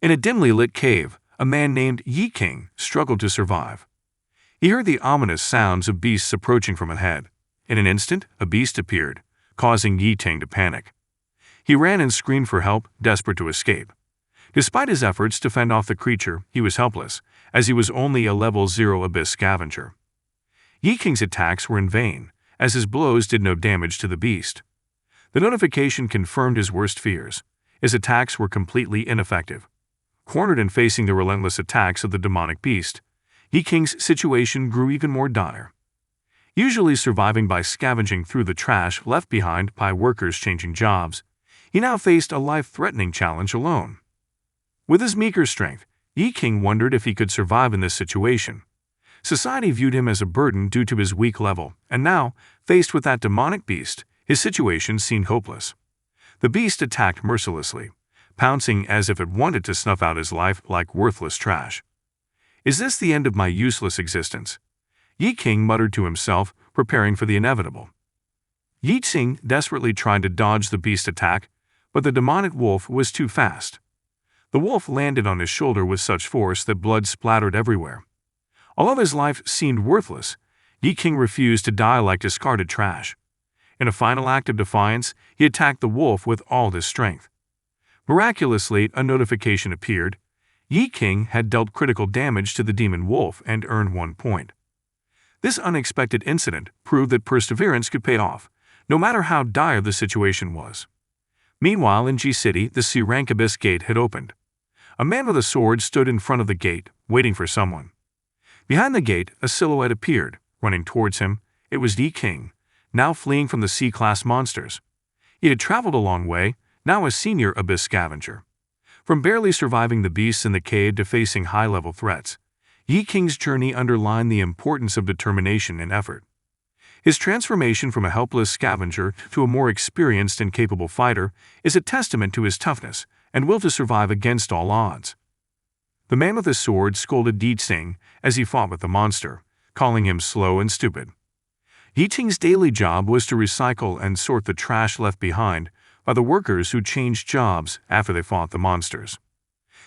In a dimly lit cave, a man named Yi King struggled to survive. He heard the ominous sounds of beasts approaching from ahead. In an instant, a beast appeared, causing Yi King to panic. He ran and screamed for help, desperate to escape. Despite his efforts to fend off the creature, he was helpless, as he was only a level 0 abyss scavenger. Yi King's attacks were in vain, as his blows did no damage to the beast. The notification confirmed his worst fears. His attacks were completely ineffective. Cornered and facing the relentless attacks of the demonic beast, Yi King's situation grew even more dire. Usually surviving by scavenging through the trash left behind by workers changing jobs, he now faced a life-threatening challenge alone. With his meager strength, Yi King wondered if he could survive in this situation. Society viewed him as a burden due to his weak level, and now, faced with that demonic beast, his situation seemed hopeless. The beast attacked mercilessly, pouncing as if it wanted to snuff out his life like worthless trash. "Is this the end of my useless existence?" Yi King muttered to himself, preparing for the inevitable. Yi King desperately tried to dodge the beast attack, but the demonic wolf was too fast. The wolf landed on his shoulder with such force that blood splattered everywhere. Although his life seemed worthless, Yi King refused to die like discarded trash. In a final act of defiance, he attacked the wolf with all his strength. Miraculously, a notification appeared. Yi King had dealt critical damage to the demon wolf and earned 1 point. This unexpected incident proved that perseverance could pay off, no matter how dire the situation was. Meanwhile, in G City, the C rank abyss gate had opened. A man with a sword stood in front of the gate, waiting for someone. Behind the gate, a silhouette appeared, running towards him. It was Yi King, now fleeing from the C-class monsters. He had traveled a long way, now a senior abyss scavenger. From barely surviving the beasts in the cave to facing high-level threats, Yi King's journey underlined the importance of determination and effort. His transformation from a helpless scavenger to a more experienced and capable fighter is a testament to his toughness and will to survive against all odds. The man with his sword scolded Yi King as he fought with the monster, calling him slow and stupid. Yi King's daily job was to recycle and sort the trash left behind by the workers who changed jobs after they fought the monsters.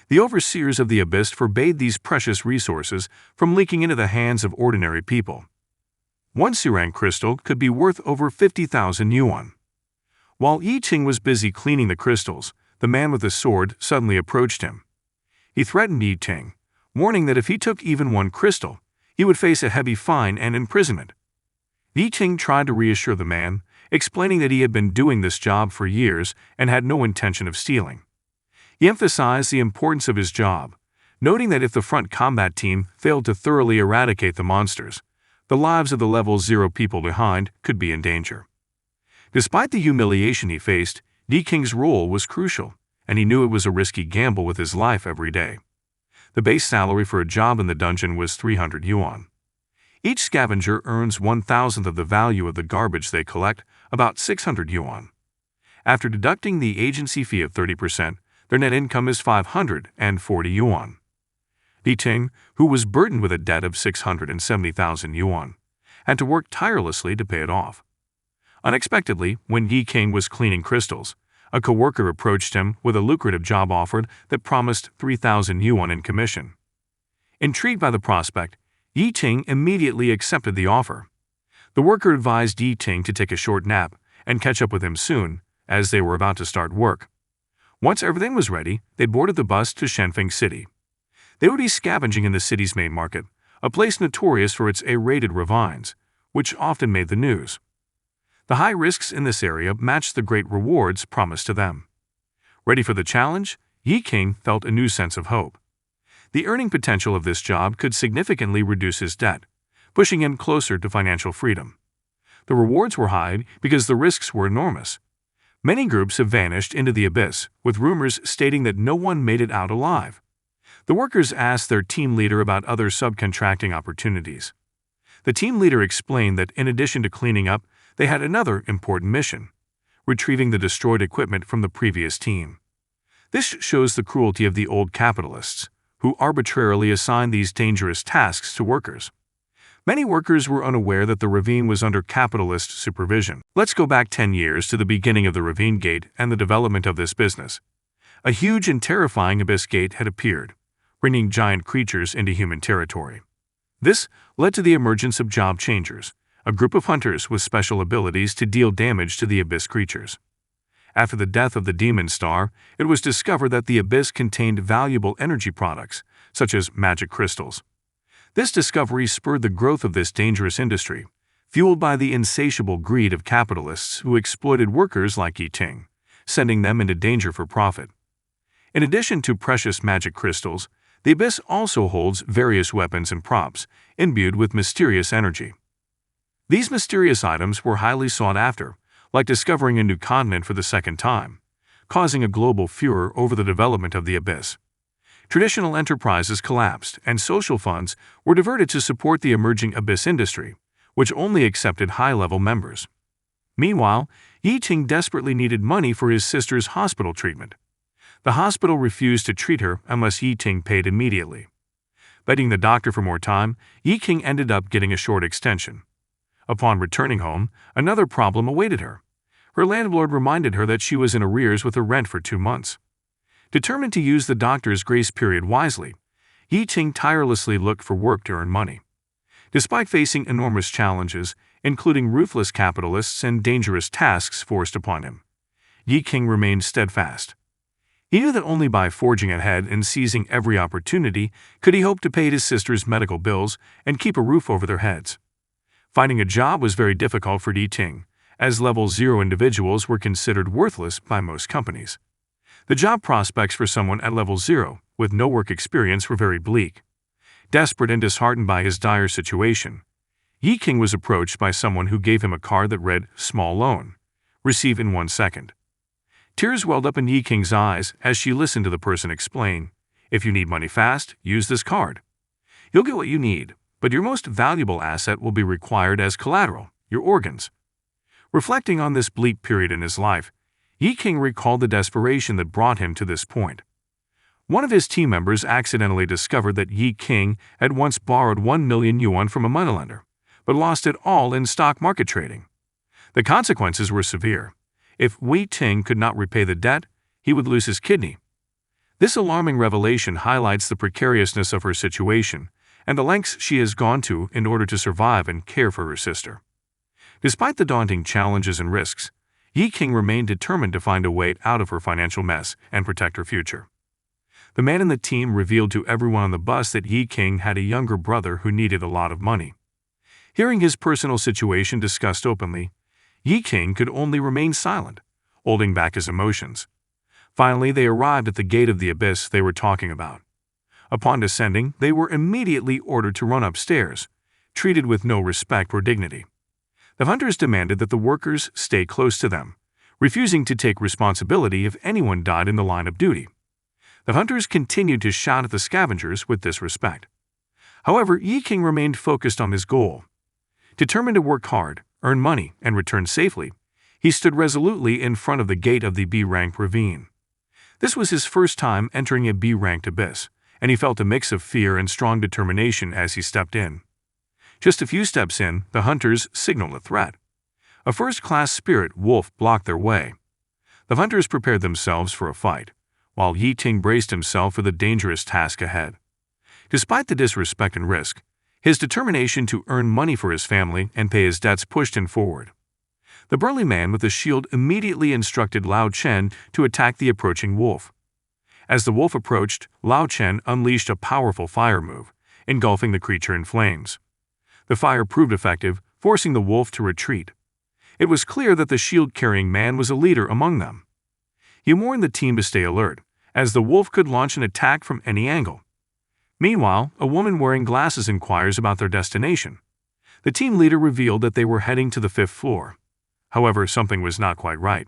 The overseers of the abyss forbade these precious resources from leaking into the hands of ordinary people. One C-rank crystal could be worth over 50,000 yuan. While Yi King was busy cleaning the crystals, the man with the sword suddenly approached him. He threatened Yi King, warning that if he took even 1 crystal, he would face a heavy fine and imprisonment. Yi King tried to reassure the man, explaining that he had been doing this job for years and had no intention of stealing. He emphasized the importance of his job, noting that if the front combat team failed to thoroughly eradicate the monsters, the lives of the level 0 people behind could be in danger. Despite the humiliation he faced, Yi King's role was crucial, and he knew it was a risky gamble with his life every day. The base salary for a job in the dungeon was 300 yuan. Each scavenger earns 1,000th of the value of the garbage they collect, about 600 yuan. After deducting the agency fee of 30%, their net income is 540 yuan. Yi King, who was burdened with a debt of 670,000 yuan, had to work tirelessly to pay it off. Unexpectedly, when Yi King was cleaning crystals, a coworker approached him with a lucrative job offer that promised 3,000 yuan in commission. Intrigued by the prospect, Yi King immediately accepted the offer. The worker advised Yi King to take a short nap and catch up with him soon, as they were about to start work. Once everything was ready, they boarded the bus to Shenfeng City. They would be scavenging in the city's main market, a place notorious for its A-rated ravines, which often made the news. The high risks in this area matched the great rewards promised to them. Ready for the challenge, Yi King felt a new sense of hope. The earning potential of this job could significantly reduce his debt, pushing him closer to financial freedom. The rewards were high because the risks were enormous. Many groups have vanished into the abyss, with rumors stating that no one made it out alive. The workers asked their team leader about other subcontracting opportunities. The team leader explained that in addition to cleaning up, they had another important mission: retrieving the destroyed equipment from the previous team. This shows the cruelty of the old capitalists, who arbitrarily assigned these dangerous tasks to workers. Many workers were unaware that the ravine was under capitalist supervision. Let's go back 10 years to the beginning of the ravine gate and the development of this business. A huge and terrifying abyss gate had appeared, bringing giant creatures into human territory. This led to the emergence of Job Changers, a group of hunters with special abilities to deal damage to the abyss creatures. After the death of the Demon Star, it was discovered that the abyss contained valuable energy products, such as magic crystals. This discovery spurred the growth of this dangerous industry, fueled by the insatiable greed of capitalists who exploited workers like Yi Ting, sending them into danger for profit. In addition to precious magic crystals, the abyss also holds various weapons and props, imbued with mysterious energy. These mysterious items were highly sought after, like discovering a new continent for the second time, causing a global furor over the development of the abyss. Traditional enterprises collapsed, and social funds were diverted to support the emerging abyss industry, which only accepted high-level members. Meanwhile, Yi Ting desperately needed money for his sister's hospital treatment. The hospital refused to treat her unless Yi Ting paid immediately. Begging the doctor for more time, Yi Ting ended up getting a short extension. Upon returning home, another problem awaited her. Her landlord reminded her that she was in arrears with her rent for 2 months. Determined to use the doctor's grace period wisely, Yi Ting tirelessly looked for work to earn money. Despite facing enormous challenges, including ruthless capitalists and dangerous tasks forced upon him, Yi Ting remained steadfast. He knew that only by forging ahead and seizing every opportunity could he hope to pay his sister's medical bills and keep a roof over their heads. Finding a job was very difficult for Yi Ting, as level 0 individuals were considered worthless by most companies. The job prospects for someone at level 0 with no work experience were very bleak. Desperate and disheartened by his dire situation, Yi Ting was approached by someone who gave him a card that read, "Small loan. Receive in 1 second." Tears welled up in Yi Ting's eyes as she listened to the person explain, "If you need money fast, use this card. You'll get what you need, but your most valuable asset will be required as collateral, your organs." Reflecting on this bleak period in his life, Yi Ting recalled the desperation that brought him to this point. One of his team members accidentally discovered that Yi Ting had once borrowed 1 million yuan from a moneylender, but lost it all in stock market trading. The consequences were severe. If Yi Ting could not repay the debt, he would lose his kidney. This alarming revelation highlights the precariousness of her situation and the lengths she has gone to in order to survive and care for her sister. Despite the daunting challenges and risks, Yi Ting remained determined to find a way out of her financial mess and protect her future. The man in the team revealed to everyone on the bus that Yi Ting had a younger brother who needed a lot of money. Hearing his personal situation discussed openly, Yi Ting could only remain silent, holding back his emotions. Finally, they arrived at the gate of the abyss they were talking about. Upon descending, they were immediately ordered to run upstairs, treated with no respect or dignity. The hunters demanded that the workers stay close to them, refusing to take responsibility if anyone died in the line of duty. The hunters continued to shout at the scavengers with disrespect. However, Yi Ting remained focused on his goal. Determined to work hard, earn money, and return safely, he stood resolutely in front of the gate of the B-ranked ravine. This was his first time entering a B-ranked abyss, and he felt a mix of fear and strong determination as he stepped in. Just a few steps in, the hunters signaled a threat. A first-class spirit wolf blocked their way. The hunters prepared themselves for a fight, while Yi Ting braced himself for the dangerous task ahead. Despite the disrespect and risk, his determination to earn money for his family and pay his debts pushed him forward. The burly man with the shield immediately instructed Lao Chen to attack the approaching wolf. As the wolf approached, Lao Chen unleashed a powerful fire move, engulfing the creature in flames. The fire proved effective, forcing the wolf to retreat. It was clear that the shield-carrying man was a leader among them. He warned the team to stay alert, as the wolf could launch an attack from any angle. Meanwhile, a woman wearing glasses inquires about their destination. The team leader revealed that they were heading to the 5th floor. However, something was not quite right.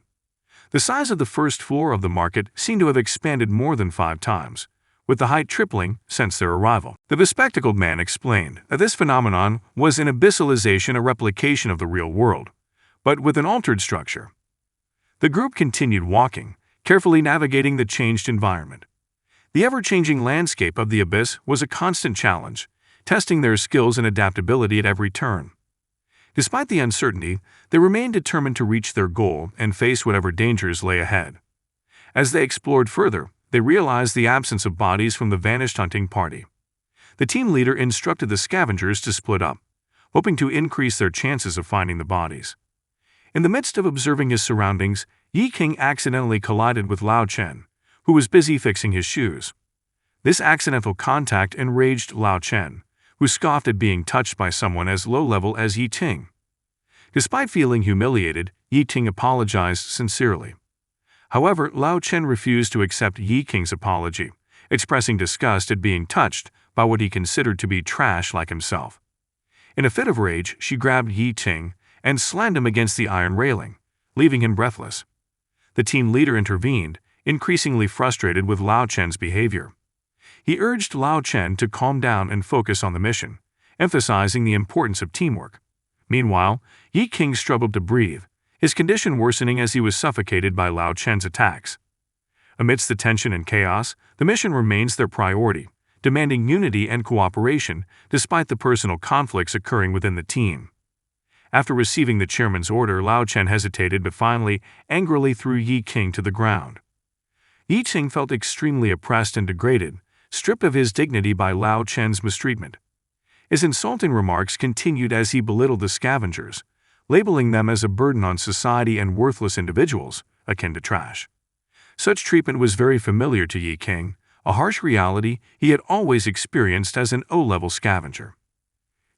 The size of the first floor of the market seemed to have expanded more than 5 times, with the height tripling since their arrival. The bespectacled man explained that this phenomenon was an abyssalization, a replication of the real world, but with an altered structure. The group continued walking, carefully navigating the changed environment. The ever-changing landscape of the abyss was a constant challenge, testing their skills and adaptability at every turn. Despite the uncertainty, they remained determined to reach their goal and face whatever dangers lay ahead. As they explored further, they realized the absence of bodies from the vanished hunting party. The team leader instructed the scavengers to split up, hoping to increase their chances of finding the bodies. In the midst of observing his surroundings, Yi King accidentally collided with Lao Chen, who was busy fixing his shoes. This accidental contact enraged Lao Chen, who scoffed at being touched by someone as low-level as Yi Ting. Despite feeling humiliated, Yi Ting apologized sincerely. However, Lao Chen refused to accept Yi King's apology, expressing disgust at being touched by what he considered to be trash like himself. In a fit of rage, she grabbed Yi Ting and slammed him against the iron railing, leaving him breathless. The team leader intervened, increasingly frustrated with Lao Chen's behavior. He urged Lao Chen to calm down and focus on the mission, emphasizing the importance of teamwork. Meanwhile, Yi King struggled to breathe, his condition worsening as he was suffocated by Lao Chen's attacks. Amidst the tension and chaos, the mission remains their priority, demanding unity and cooperation despite the personal conflicts occurring within the team. After receiving the chairman's order, Lao Chen hesitated but finally angrily threw Yi King to the ground. Yi Ting felt extremely oppressed and degraded, stripped of his dignity by Lao Chen's mistreatment. His insulting remarks continued as he belittled the scavengers, labeling them as a burden on society and worthless individuals, akin to trash. Such treatment was very familiar to Yi King, a harsh reality he had always experienced as an O-level scavenger.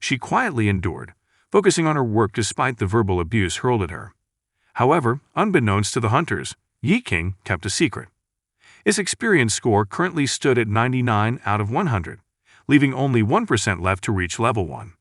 She quietly endured, focusing on her work despite the verbal abuse hurled at her. However, unbeknownst to the hunters, Yi King kept a secret. His experience score currently stood at 99 out of 100, leaving only 1% left to reach level 1.